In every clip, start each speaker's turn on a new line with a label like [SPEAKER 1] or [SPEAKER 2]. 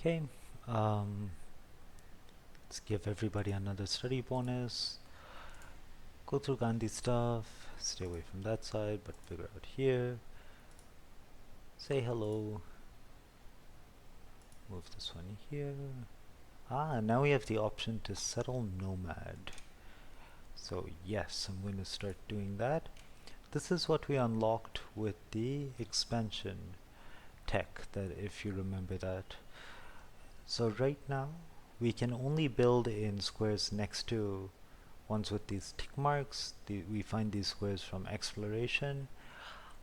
[SPEAKER 1] Okay, um, let's give everybody another study bonus. Go through Gandhi stuff, stay away from that side, but figure out here. Say hello. Move this one here. Now we have the option to settle nomad. So yes, I'm going to start doing that. This is what we unlocked with the expansion tech, that if you remember that. So right now, we can only build in squares next to ones with these tick marks. We find these squares from exploration.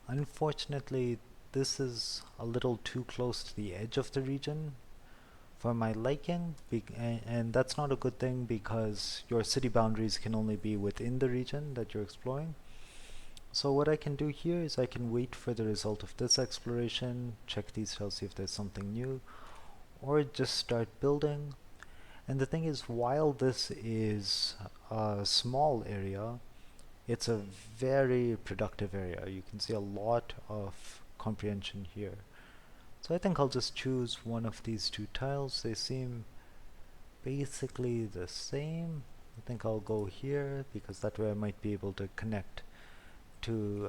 [SPEAKER 1] Unfortunately, this is a little too close to the edge of the region for my liking, and that's not a good thing because your city boundaries can only be within the region that you're exploring. So what I can do here is I can wait for the result of this exploration, check these tiles, see if there's something new, or just start building. And the thing is, while this is a small area, it's a very productive area. You can see a lot of comprehension here. So I think I'll just choose one of these two tiles. They seem basically the same. I think I'll go here because that way I might be able to connect to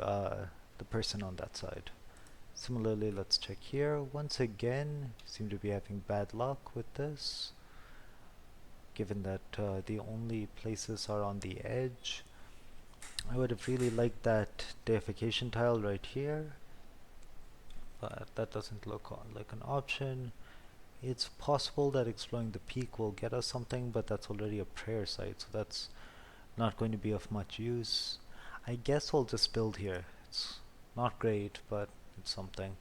[SPEAKER 1] the person on that side. Similarly, let's check here. Once again, seem to be having bad luck with this, given that the only places are on the edge. I would have really liked that deification tile right here, but that doesn't look like an option. It's possible that exploring the peak will get us something, but that's already a prayer site, so that's not going to be of much use. I guess we'll just build here. It's not great, but it's something.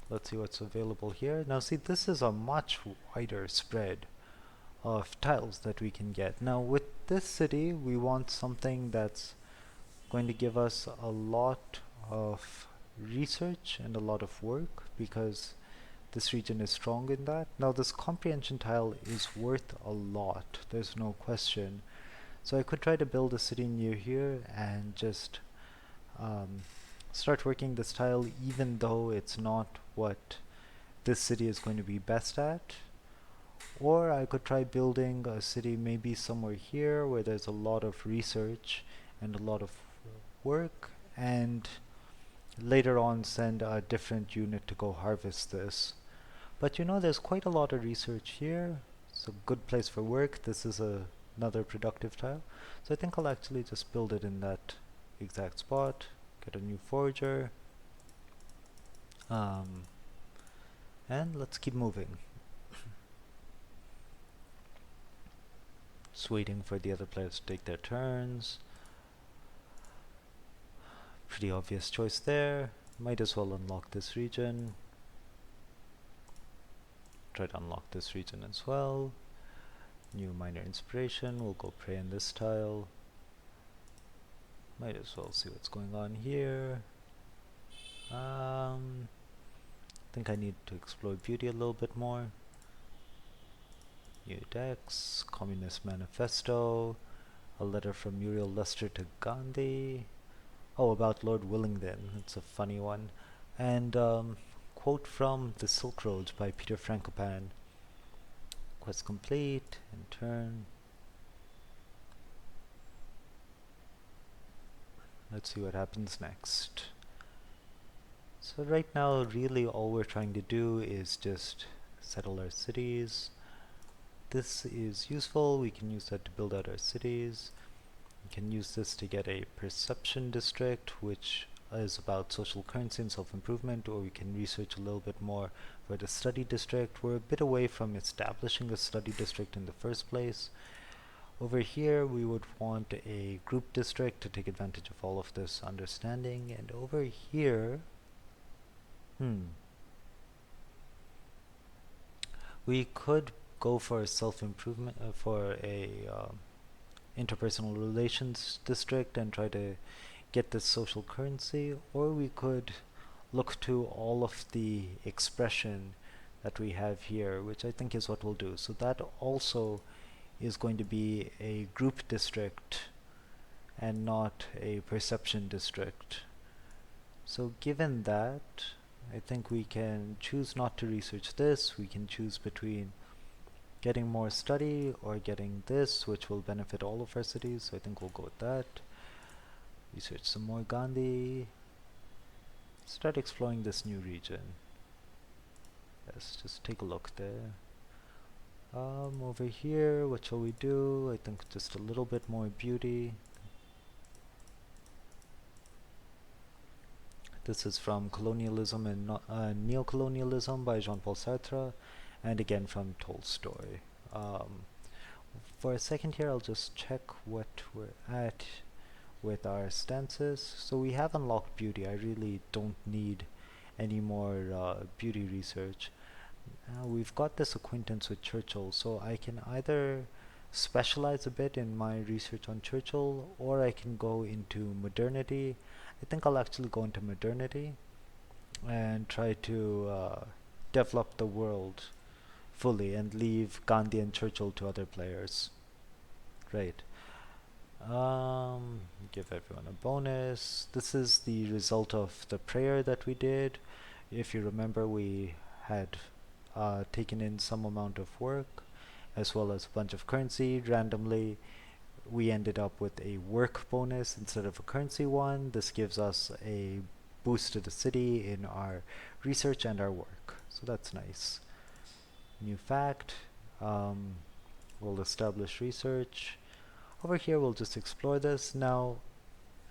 [SPEAKER 1] Let's see what's available here. Now see, this is a much wider spread of tiles that we can get. Now with this city, we want something that's going to give us a lot of research and a lot of work because this region is strong in that. Now this comprehension tile is worth a lot, there's no question. So I could try to build a city near here and just start working this tile even though it's not what this city is going to be best at. Or I could try building a city maybe somewhere here where there's a lot of research and a lot of work, and later on send a different unit to go harvest this. But you know, there's quite a lot of research here. It's a good place for work. This is another productive tile. So I think I'll actually just build it in that exact spot, get a new forager, and let's keep moving. Just waiting for the other players to take their turns. Pretty obvious choice there. Might as well unlock this region. Try to unlock this region as well. New minor inspiration. We'll go pray in this tile. Might as well see what's going on here. I think I need to explore beauty a little bit more. New decks, Communist Manifesto, a letter from Muriel Lester to Gandhi. Oh, about Lord Willingdon. It's a funny one. And quote from The Silk Roads by Peter Frankopan. Quest complete. In turn. Let's see what happens next. So right now, really all we're trying to do is just settle our cities. This is useful. We can use that to build out our cities. We can use this to get a perception district, which is about social currency and self-improvement, or we can research a little bit more for the study district. We're a bit away from establishing a study district in the first place. Over here we would want a group district to take advantage of all of this understanding, and over here we could go for a self-improvement, for a interpersonal relations district and try to get this social currency, or we could look to all of the expression that we have here, which I think is what we'll do. So that also is going to be a group district and not a perception district. So given that, I think we can choose not to research this. We can choose between getting more study or getting this, which will benefit all of our cities. So I think we'll go with that. Research some more Gandhi. Start exploring this new region. Let's just take a look there. Over here, what shall we do? I think just a little bit more beauty. This is from Colonialism and Neocolonialism by Jean-Paul Sartre, and again from Tolstoy. For a second here, I'll just check what we're at with our stances. So we have unlocked beauty. I really don't need any more beauty research. We've got this acquaintance with Churchill, so I can either specialize a bit in my research on Churchill, or I can go into modernity. I think I'll actually go into modernity and try to develop the world fully and leave Gandhi and Churchill to other players. Right. Give everyone a bonus. This is the result of the prayer that we did. If you remember, we had taken in some amount of work as well as a bunch of currency. Randomly, we ended up with a work bonus instead of a currency one. This gives us a boost to the city in our research and our work. So that's nice. New fact. We'll establish research. Over here we'll just explore this. Now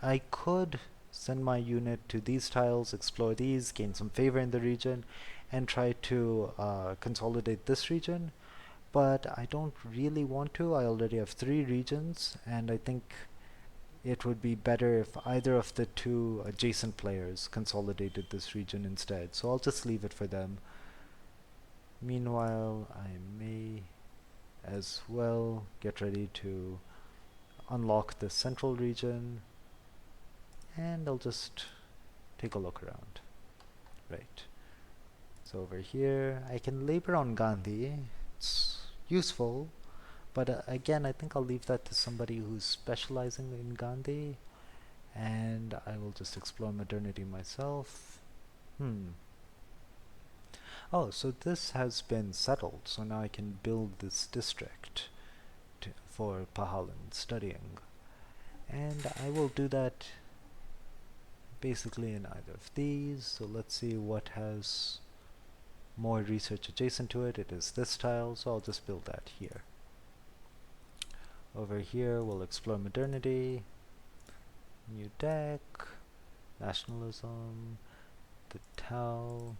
[SPEAKER 1] I could send my unit to these tiles, explore these, gain some favor in the region, and try to consolidate this region, but I don't really want to. I already have 3 regions, and I think it would be better if either of the 2 adjacent players consolidated this region instead. So I'll just leave it for them. Meanwhile, I may as well get ready to unlock the central region, and I'll just take a look around. Right. So over here, I can labor on Gandhi. It's useful, but again, I think I'll leave that to somebody who's specializing in Gandhi, and I will just explore modernity myself. Oh, so this has been settled, so now I can build this district for Pahalan studying. And I will do that basically in either of these. So let's see what has more research adjacent to it. It is this tile, so I'll just build that here. Over here we'll explore modernity, new deck, nationalism, the Tau.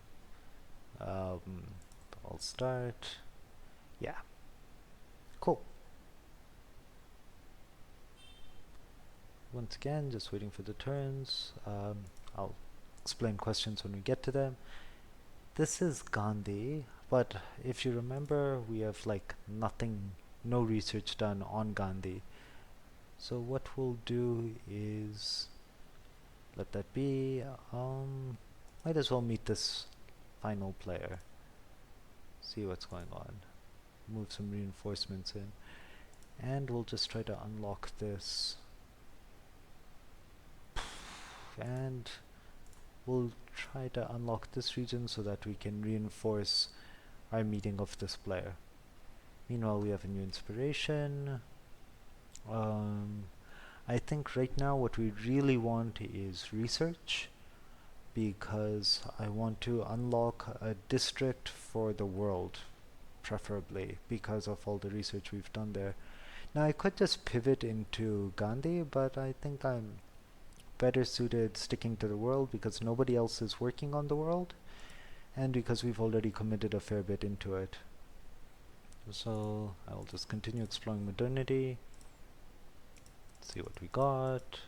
[SPEAKER 1] I'll start. Yeah. Cool. Once again, just waiting for the turns. I'll explain questions when we get to them. This is Gandhi, but if you remember, we have like no research done on Gandhi. So what we'll do is let that be. Might as well meet this final player. See what's going on. Move some reinforcements in. And we'll just try to unlock this. And we'll try to unlock this region so that we can reinforce our meeting of this player. Meanwhile, we have a new inspiration. I think right now what we really want is research, because I want to unlock a district for the world, preferably, because of all the research we've done there. Now I could just pivot into Gandhi, but I think I'm better suited sticking to the world because nobody else is working on the world, and because we've already committed a fair bit into it. So I will just continue exploring modernity, see what we got.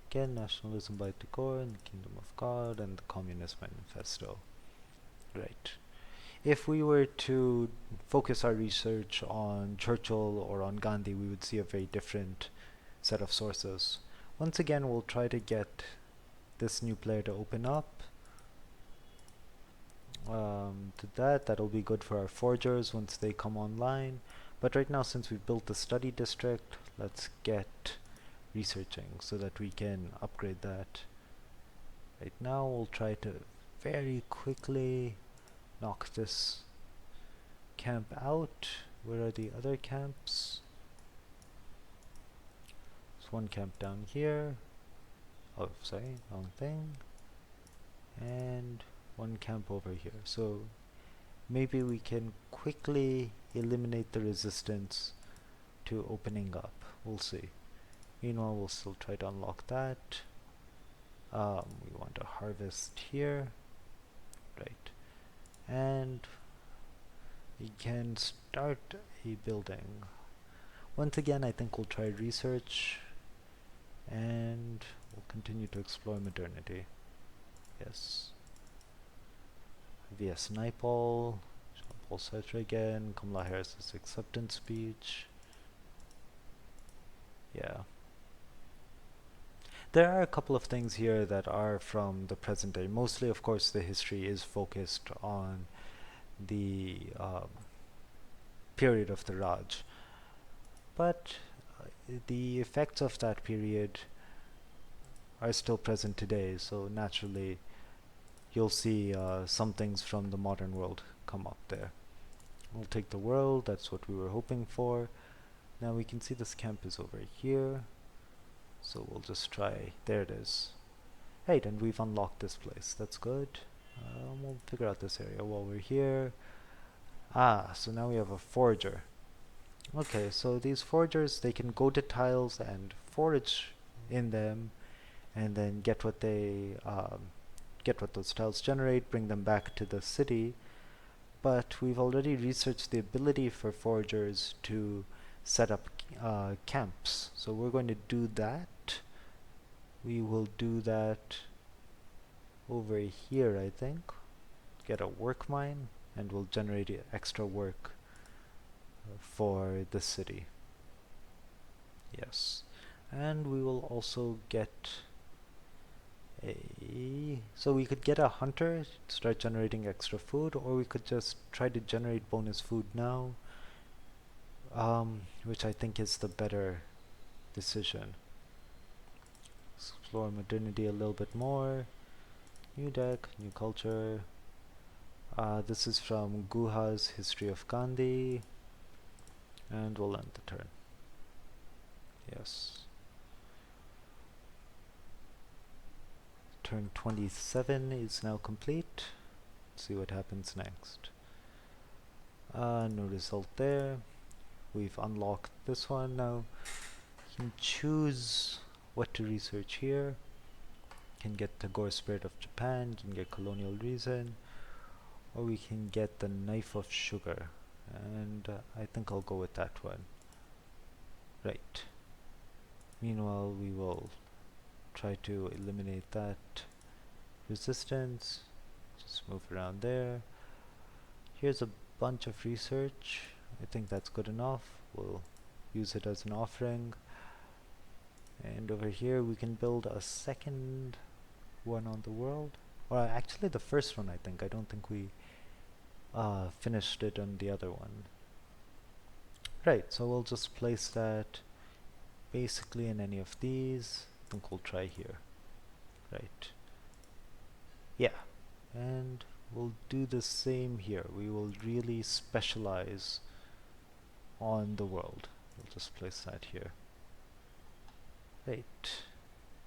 [SPEAKER 1] Again, nationalism by Tagore and the Kingdom of God and the Communist Manifesto. Right. If we were to focus our research on Churchill or on Gandhi, we would see a very different set of sources. Once again, we'll try to get this new player to open up. That'll be good for our forgers once they come online. But right now, since we've built the study district, let's get researching so that we can upgrade that. Right now we'll try to very quickly knock this camp out. Where are the other camps? There's one camp down here. Oh, sorry, wrong thing. And one camp over here. So maybe we can quickly eliminate the resistance to opening up. We'll see. Meanwhile, we'll still try to unlock that. We want to harvest here. Right. And we can start a building. Once again, I think we'll try research and we'll continue to explore modernity. Yes. VS Naipaul, Jean-Paul Sartre again, Kamala Harris's acceptance speech. Yeah. There are a couple of things here that are from the present day. Mostly, of course, the history is focused on the period of the Raj. But the effects of that period are still present today, so naturally you'll see some things from the modern world come up there. We'll take the world, that's what we were hoping for. Now we can see this camp is over here, so we'll just try, there it is. Right, and we've unlocked this place, that's good. We'll figure out this area while we're here. So now we have a forager. Okay, so these foragers, they can go to tiles and forage in them and then get what those tiles generate, bring them back to the city. But we've already researched the ability for foragers to set up camps. So we're going to do that. We will do that over here, I think. Get a work mine and we'll generate extra work for the city. Yes. And we will also get so we could get a hunter to start generating extra food, or we could just try to generate bonus food now, which I think is the better decision. Explore modernity a little bit more. New deck, new culture. This is from Guha's History of Gandhi, and we'll end the turn. Yes. Turn 27 is now complete. Let's see what happens next. No result there. We've unlocked this one. Now you can choose what to research here. You can get the Gore Spirit of Japan, you can get Colonial Reason, or we can get the Knife of Sugar. And I think I'll go with that one. Right. Meanwhile, we will try to eliminate that resistance. Just move around there. Here's a bunch of research. I think that's good enough. We'll use it as an offering. And over here we can build a second one on the world. Or actually the first one, I think. I don't think we finished it on the other one. Right, so we'll just place that basically in any of these. I think we'll try here. Right. Yeah. And we'll do the same here. We will really specialize on the world. We'll just place that here. Right.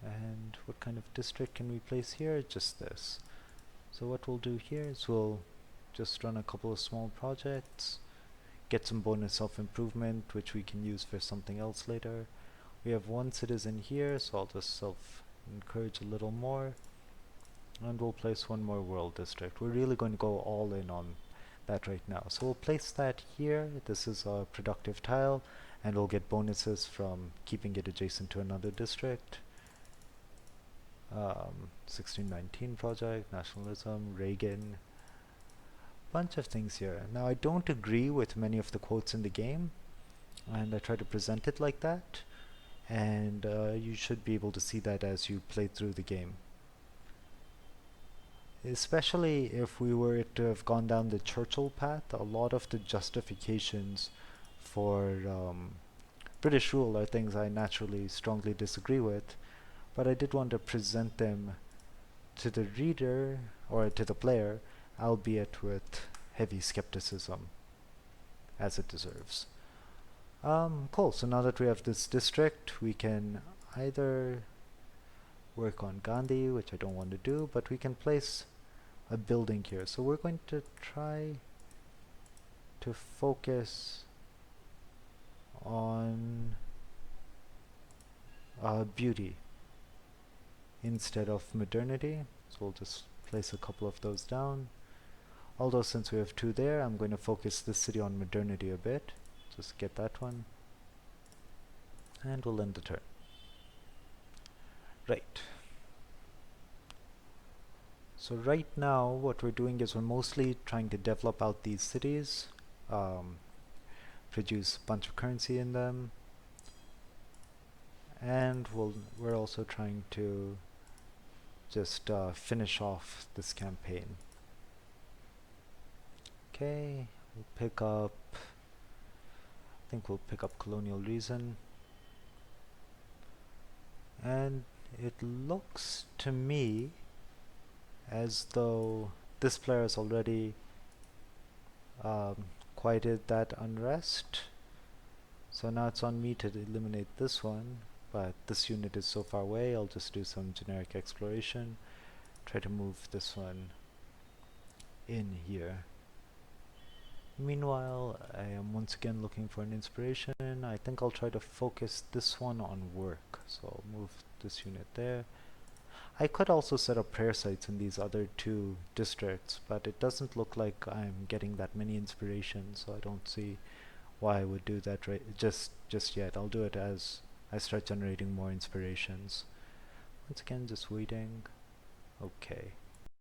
[SPEAKER 1] And what kind of district can we place here? Just this. So what we'll do here is we'll just run a couple of small projects, get some bonus self-improvement, which we can use for something else later. We have one citizen here, so I'll just self-encourage a little more. And we'll place one more world district. We're really going to go all in on that right now. So we'll place that here. This is a productive tile, and we'll get bonuses from keeping it adjacent to another district. 1619 project, nationalism, Reagan. Bunch of things here. Now I don't agree with many of the quotes in the game, and I try to present it like that. And you should be able to see that as you play through the game. Especially if we were to have gone down the Churchill path, a lot of the justifications for British rule are things I naturally strongly disagree with, but I did want to present them to the reader or to the player, albeit with heavy skepticism, as it deserves. Cool. So now that we have this district, we can either work on Gandhi, which I don't want to do, but we can place a building here. So we're going to try to focus on beauty instead of modernity. So we'll just place a couple of those down. Although since we have two there, I'm going to focus this city on modernity a bit. Just get that one. And we'll end the turn. Right. So right now what we're doing is we're mostly trying to develop out these cities, produce a bunch of currency in them, and we're also trying to just finish off this campaign. Okay, we'll pick up, I think we'll pick up Colonial Reason. And it looks to me as though this player has already quieted that unrest. So now it's on me to eliminate this one, but this unit is so far away, I'll just do some generic exploration. Try to move this one in here. Meanwhile, I am once again looking for an inspiration. I think I'll try to focus this one on work. So I'll move this unit there. I could also set up prayer sites in these other two districts, but it doesn't look like I'm getting that many inspirations, so I don't see why I would do that just yet. I'll do it as I start generating more inspirations. Once again, just waiting. Okay.